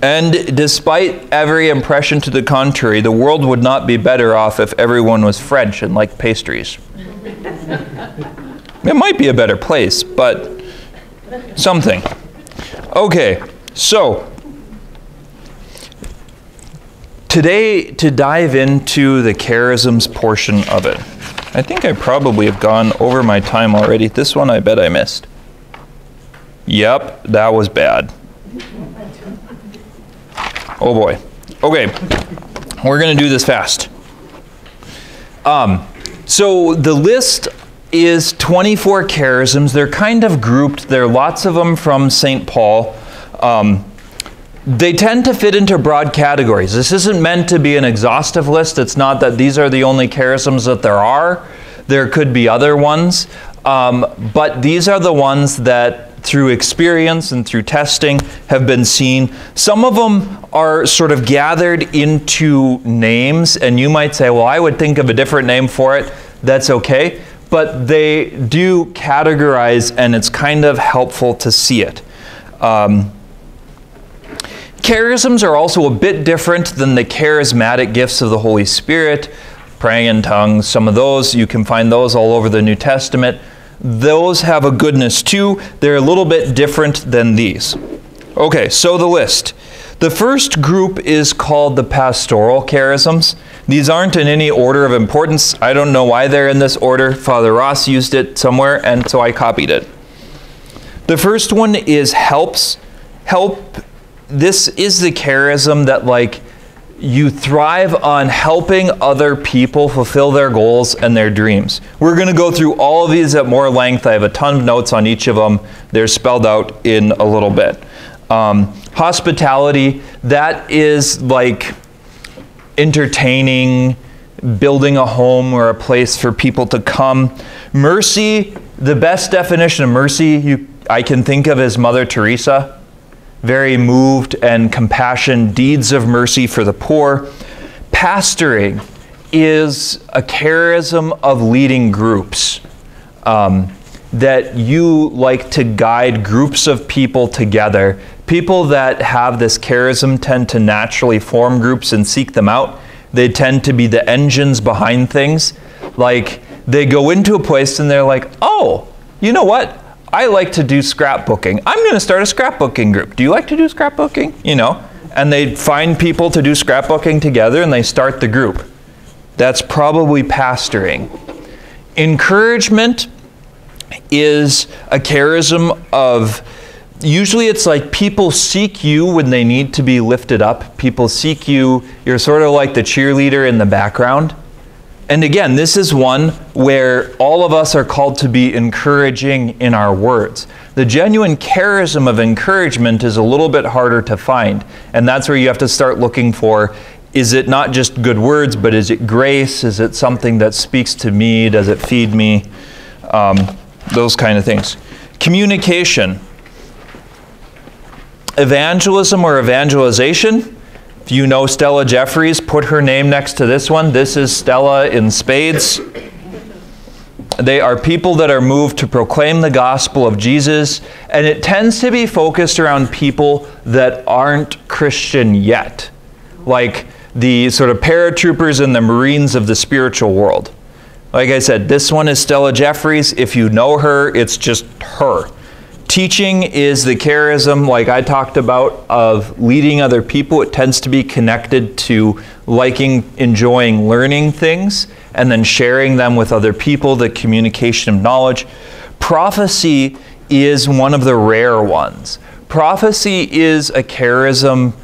And despite every impression to the contrary, the world would not be better off if everyone was French and liked pastries. It might be a better place, but something. Okay, so today, to dive into the charisms portion of it. I think I probably have gone over my time already. This one I bet I missed. Yep, that was bad. Oh boy. Okay, we're going to do this fast. So the list is 24 charisms. They're kind of grouped. There are lots of them from St. Paul. They tend to fit into broad categories. This isn't meant to be an exhaustive list. It's not that these are the only charisms that there are. There could be other ones. But these are the ones that through experience and through testing have been seen. Some of them are sort of gathered into names, and you might say, well, I would think of a different name for it. That's okay. But they do categorize, and it's kind of helpful to see it. Charisms are also a bit different than the charismatic gifts of the Holy Spirit. Praying in tongues, some of those, you can find those all over the New Testament. Those have a goodness too. They're a little bit different than these. Okay, so the list. The first group is called the pastoral charisms. These aren't in any order of importance. I don't know why they're in this order. Father Ross used it somewhere, and so I copied it. The first one is help. This is the charism that, like, you thrive on helping other people fulfill their goals and their dreams. We're going to go through all of these at more length. I have a ton of notes on each of them. They're spelled out in a little bit. Hospitality, that is like entertaining, building a home or a place for people to come. Mercy, the best definition of mercy I can think of is Mother Teresa. Very moved and compassion, deeds of mercy for the poor. Pastoring is a charism of leading groups, that you like to guide groups of people together. People that have this charism tend to naturally form groups and seek them out. They tend to be the engines behind things. Like, they go into a place and they're like, oh, you know what? I like to do scrapbooking. I'm going to start a scrapbooking group. Do you like to do scrapbooking? You know, and they find people to do scrapbooking together and they start the group. That's probably pastoring. Encouragement is a charism of, usually it's like people seek you when they need to be lifted up. People seek you. You're sort of like the cheerleader in the background. And again, this is one where all of us are called to be encouraging in our words. The genuine charism of encouragement is a little bit harder to find. And that's where you have to start looking for, is it not just good words, but is it grace? Is it something that speaks to me? Does it feed me? Those kind of things. Communication. Evangelism or evangelization. If you know Stella Jeffries, put her name next to this one. This is Stella in spades. They are people that are moved to proclaim the gospel of Jesus, and it tends to be focused around people that aren't Christian yet, like the sort of paratroopers and the Marines of the spiritual world. Like I said, this one is Stella Jeffries. If you know her, it's just her. Teaching is the charism, like I talked about, of leading other people. It tends to be connected to liking, enjoying learning things, and then sharing them with other people, the communication of knowledge. Prophecy is one of the rare ones. Prophecy is a charism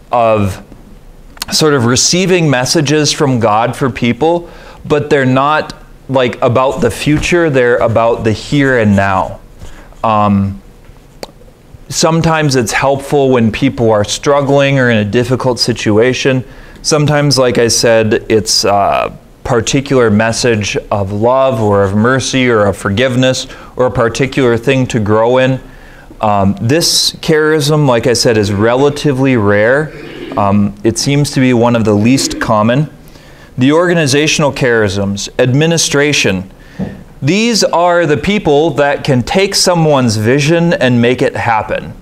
of sort of receiving messages from God for people, but they're not like about the future, they're about the here and now. Sometimes it's helpful when people are struggling or in a difficult situation. Sometimes, like I said, it's a particular message of love or of mercy or of forgiveness or a particular thing to grow in. This charism, like I said, is relatively rare. It seems to be one of the least common. The organizational charisms, administration. These are the people that can take someone's vision and make it happen.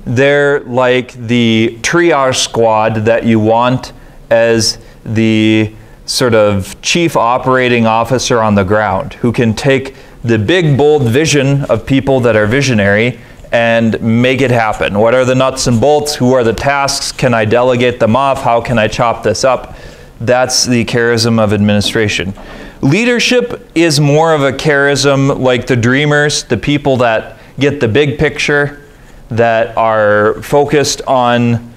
They're like the triage squad that you want as the sort of chief operating officer on the ground, who can take the big, bold vision of people that are visionary and make it happen. What are the nuts and bolts? Who are the tasks? Can I delegate them off? How can I chop this up? That's the charism of administration. Leadership is more of a charism like the dreamers, the people that get the big picture, that are focused on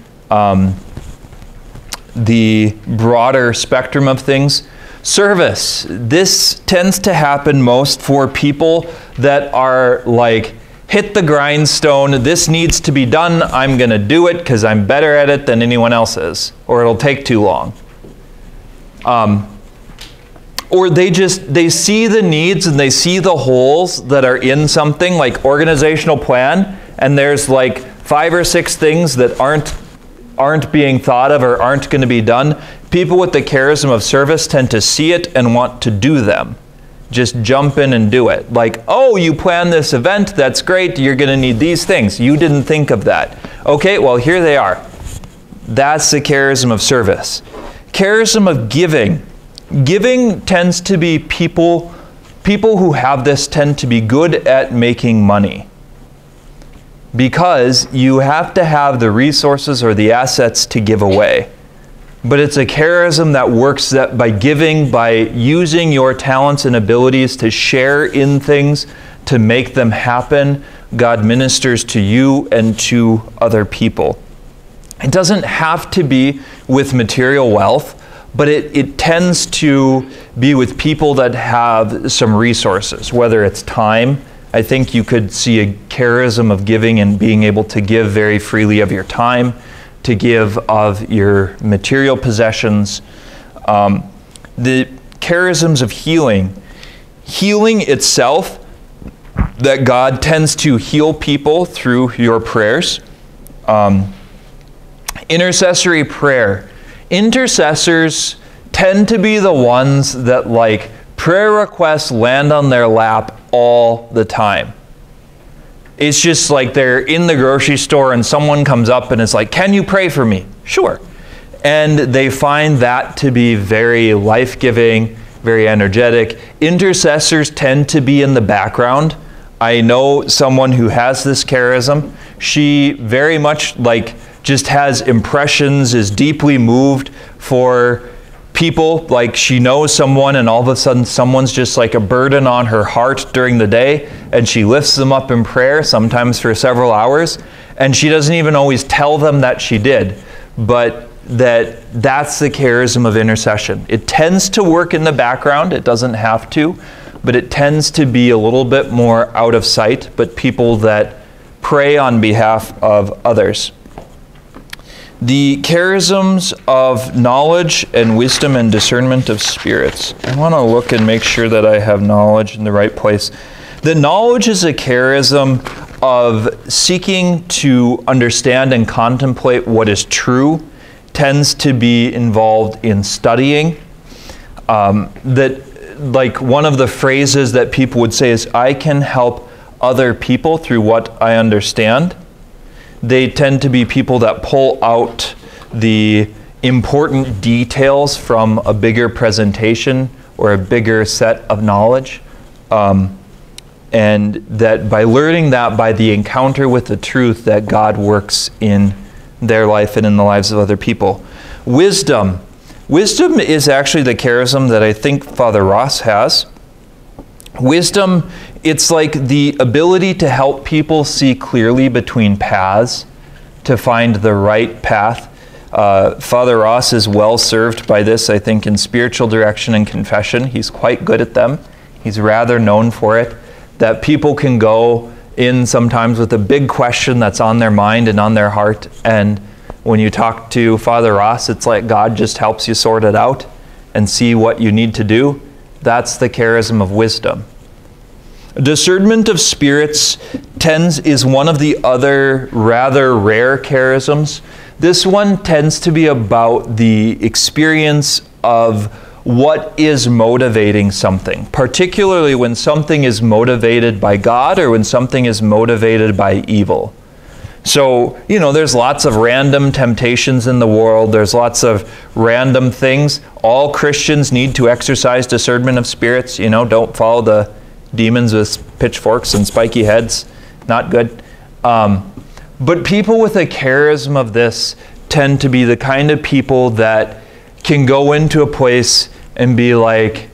the broader spectrum of things. Service. This tends to happen most for people that are like, hit the grindstone, this needs to be done, I'm going to do it because I'm better at it than anyone else is, or it'll take too long. Or they see the needs and they see the holes that are in something like organizational plan, and there's like 5 or 6 things that aren't being thought of or aren't going to be done. People with the charism of service tend to see it and want to do them. Just jump in and do it. Like, oh, you planned this event, that's great, you're going to need these things. You didn't think of that. Okay, well, here they are. That's the charism of service. Charism of giving. Giving tends to be people who have this tend to be good at making money, because you have to have the resources or the assets to give away. But it's a charism that works that by giving, by using your talents and abilities to share in things, to make them happen, God ministers to you and to other people. It doesn't have to be with material wealth, but it tends to be with people that have some resources, whether it's time. I think you could see a charism of giving and being able to give very freely of your time, to give of your material possessions. The charisms of healing. Healing itself, that God tends to heal people through your prayers. Intercessory prayer. Intercessors tend to be the ones that like prayer requests land on their lap all the time. It's just like they're in the grocery store and someone comes up and is like, can you pray for me? Sure. And they find that to be very life-giving, very energetic. Intercessors tend to be in the background. I know someone who has this charism. She very much like just has impressions, is deeply moved for people. Like she knows someone and all of a sudden someone's just like a burden on her heart during the day, and she lifts them up in prayer, sometimes for several hours, and she doesn't even always tell them that she did, but that's the charism of intercession. It tends to work in the background. It doesn't have to, but it tends to be a little bit more out of sight, but people that pray on behalf of others. The charisms of knowledge and wisdom and discernment of spirits. I want to look and make sure that I have knowledge in the right place. The knowledge is a charism of seeking to understand and contemplate what is true, tends to be involved in studying. Like one of the phrases that people would say is, I can help other people through what I understand. They tend to be people that pull out the important details from a bigger presentation or a bigger set of knowledge. And that by learning that, by the encounter with the truth, that God works in their life and in the lives of other people. Wisdom. Wisdom is actually the charism that I think Father Ross has. Wisdom, it's like the ability to help people see clearly between paths, to find the right path. Father Ross is well served by this, I think, in spiritual direction and confession. He's quite good at them. He's rather known for it. That people can go in sometimes with a big question that's on their mind and on their heart, and when you talk to Father Ross, it's like God just helps you sort it out and see what you need to do. That's the charism of wisdom. Discernment of spirits is one of the other rather rare charisms. This one tends to be about the experience of what is motivating something, particularly when something is motivated by God or when something is motivated by evil. So, you know, there's lots of random temptations in the world. There's lots of random things. All Christians need to exercise discernment of spirits. You know, don't follow the demons with pitchforks and spiky heads. Not good. But people with a charism of this tend to be the kind of people that can go into a place and be like,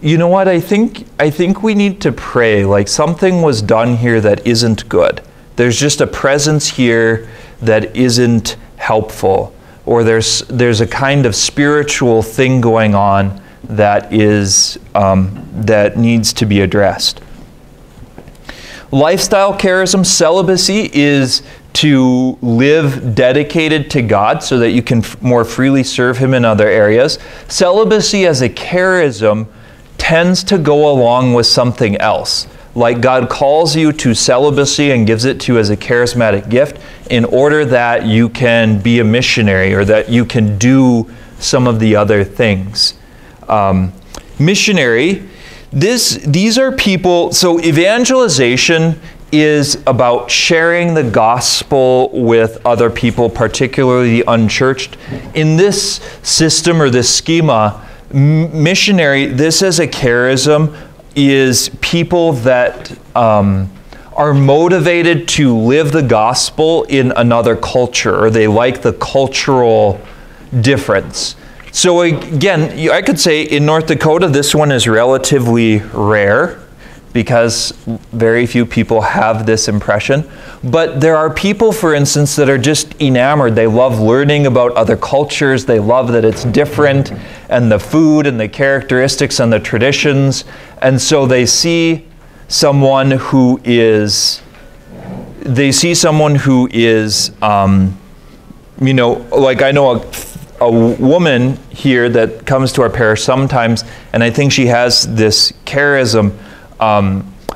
you know what, I think we need to pray. Like, something was done here that isn't good. There's just a presence here that isn't helpful, or there's a kind of spiritual thing going on that is that needs to be addressed. Lifestyle charism, celibacy, is to live dedicated to God so that you can more freely serve Him in other areas. Celibacy as a charism tends to go along with something else. Like, God calls you to celibacy and gives it to you as a charismatic gift in order that you can be a missionary, or that you can do some of the other things. Missionary, these are people, so evangelization is about sharing the gospel with other people, particularly the unchurched. In this system or this schema, missionary, this as a charism, is people that are motivated to live the gospel in another culture, or they like the cultural difference. So again, I could say in North Dakota, this one is relatively rare because very few people have this impression. But there are people, for instance, that are just enamored. They love learning about other cultures. They love that it's different, and the food and the characteristics and the traditions. And so they see someone who is, you know, like I know a woman here that comes to our parish sometimes, and I think she has this charism.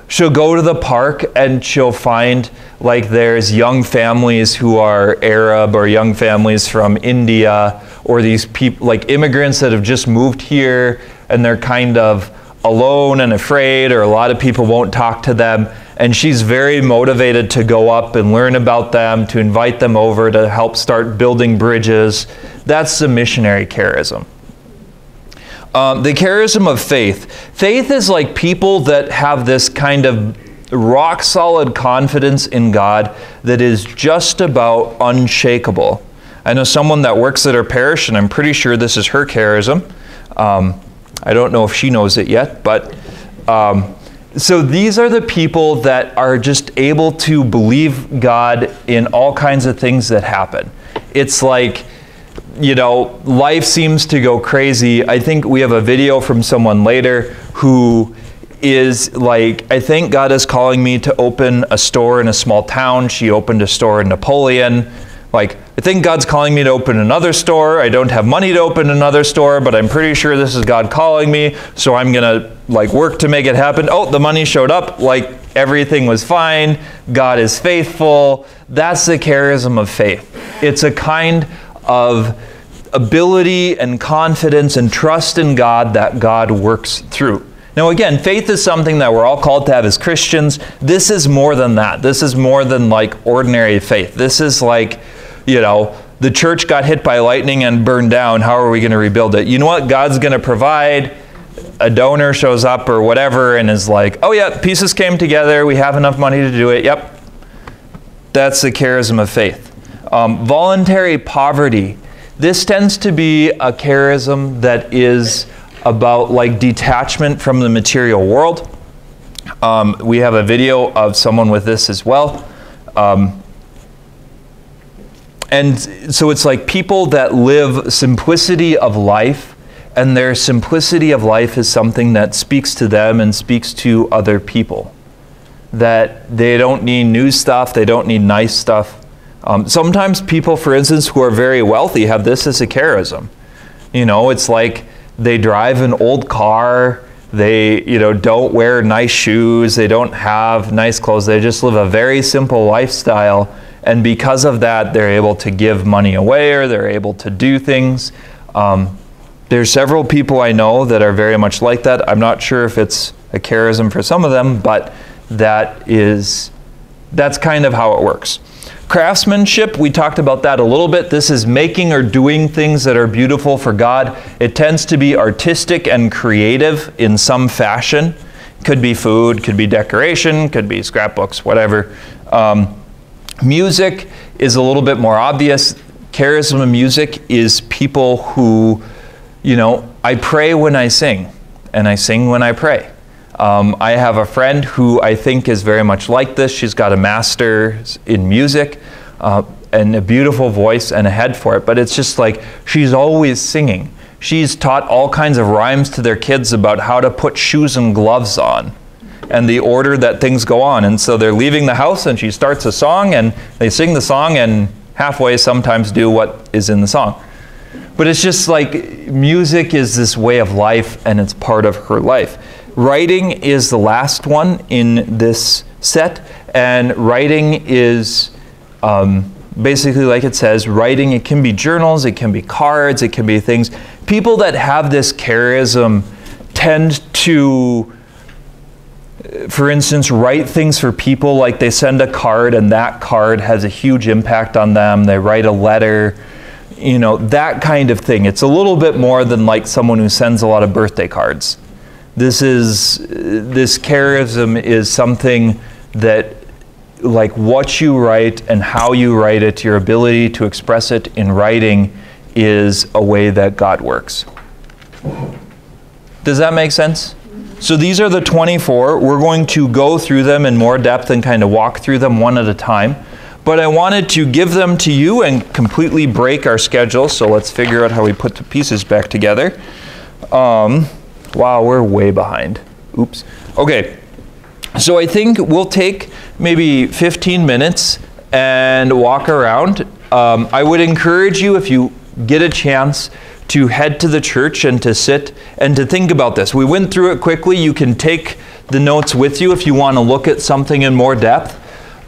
She'll go to the park and she'll find, like, there's young families who are Arab, or young families from India, or these people, like immigrants that have just moved here, and they're kind of alone and afraid, or a lot of people won't talk to them. And she's very motivated to go up and learn about them, to invite them over, to help start building bridges. That's the missionary charism. The charism of faith. Faith is like people that have this kind of rock solid confidence in God that is just about unshakable. I know someone that works at our parish, and I'm pretty sure this is her charism. I don't know if she knows it yet, but so these are the people that are just able to believe God in all kinds of things that happen. It's like, you know, life seems to go crazy. I think we have a video from someone later who is like, I think God is calling me to open a store in a small town. She opened a store in Napoleon. Like, I think God's calling me to open another store. I don't have money to open another store, but I'm pretty sure this is God calling me, so I'm gonna like work to make it happen. Oh, the money showed up, like everything was fine. God is faithful. That's the charism of faith. It's a kind of ability and confidence and trust in God that God works through. Now again, faith is something that we're all called to have as Christians. This is more than that. This is more than like ordinary faith. This is like, you know, the church got hit by lightning and burned down. How are we going to rebuild it? You know what? God's going to provide. A donor shows up or whatever and is like, oh yeah, pieces came together. We have enough money to do it. Yep. That's the charism of faith. Voluntary poverty. This tends to be a charism that is about like detachment from the material world. We have a video of someone with this as well. And so it's like people that live simplicity of life, and their simplicity of life is something that speaks to them and speaks to other people. That they don't need new stuff, they don't need nice stuff. Sometimes people, for instance, who are very wealthy have this as a charism. You know, it's like they drive an old car, they, you know, don't wear nice shoes, they don't have nice clothes, they just live a very simple lifestyle, and because of that, they're able to give money away, or they're able to do things. There's several people I know that are very much like that. I'm not sure if it's a charism for some of them, but that's kind of how it works. Craftsmanship, we talked about that a little bit. This is making or doing things that are beautiful for God. It tends to be artistic and creative in some fashion. Could be food, could be decoration, could be scrapbooks, whatever. Music is a little bit more obvious. Charism music is people who, I pray when I sing, and I sing when I pray. I have a friend who I think is very much like this. She's got a master's in music and a beautiful voice and a head for it, but it's just like she's always singing. She's taught all kinds of rhymes to their kids about how to put shoes and gloves on and the order that things go on. And so they're leaving the house and she starts a song and they sing the song and halfway sometimes do what is in the song. But it's just like music is this way of life and it's part of her life. Writing is the last one in this set, and writing is basically, like it says, writing, it can be journals, it can be cards, it can be things. People that have this charism tend to, for instance, write things for people, like they send a card and that card has a huge impact on them. They write a letter, that kind of thing. It's a little bit more than like someone who sends a lot of birthday cards. This charism is something that, like what you write and how you write it, your ability to express it in writing is a way that God works. Does that make sense? So these are the 24. We're going to go through them in more depth and kind of walk through them one at a time. But I wanted to give them to you and completely break our schedule. So let's figure out how we put the pieces back together. Wow, we're way behind. Oops. Okay, so I think we'll take maybe 15 minutes and walk around. I would encourage you, if you get a chance, to head to the church and to sit and to think about this. We went through it quickly. You can take the notes with you if you want to look at something in more depth.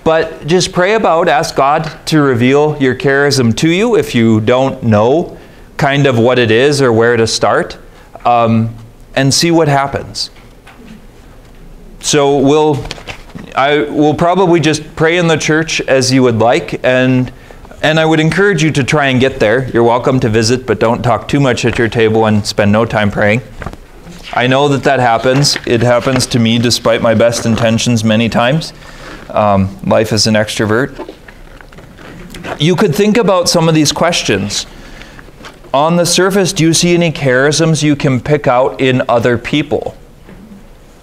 But just pray about, ask God to reveal your charism to you if you don't know kind of what it is or where to start. And see what happens. So I will probably just pray in the church as you would like, and I would encourage you to try and get there. You're welcome to visit, but don't talk too much at your table and spend no time praying. I know that happens. It happens to me despite my best intentions many times. Life as an extrovert. You could think about some of these questions. On the surface, do you see any charisms you can pick out in other people?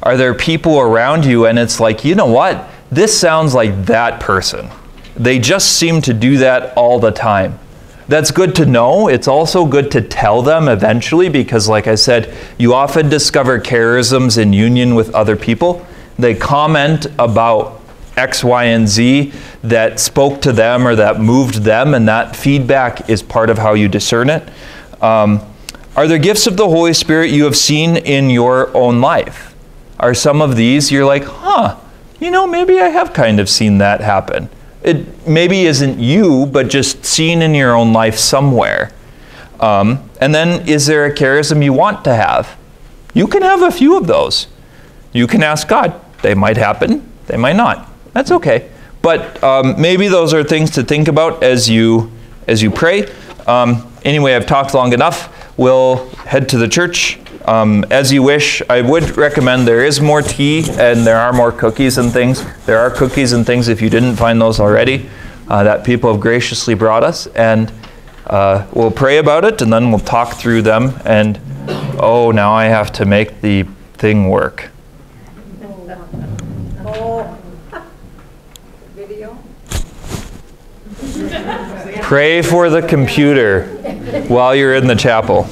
Are there people around you and it's like, you know what? This sounds like that person. They just seem to do that all the time. That's good to know. It's also good to tell them eventually because, like I said, you often discover charisms in union with other people. They comment about X, Y, and Z that spoke to them or that moved them, and that feedback is part of how you discern it. Are there gifts of the Holy Spirit you have seen in your own life? Are some of these you're like, maybe I have kind of seen that happen. It maybe isn't you, but just seen in your own life somewhere. And then, is there a charism you want to have? You can have a few of those. You can ask God. They might happen. They might not. That's okay. But maybe those are things to think about as you pray. Anyway, I've talked long enough. We'll head to the church. As you wish, I would recommend there is more tea and there are more cookies and things. There are cookies and things, if you didn't find those already, that people have graciously brought us. And we'll pray about it and then we'll talk through them. And, now I have to make the thing work. Video? Pray for the computer while you're in the chapel.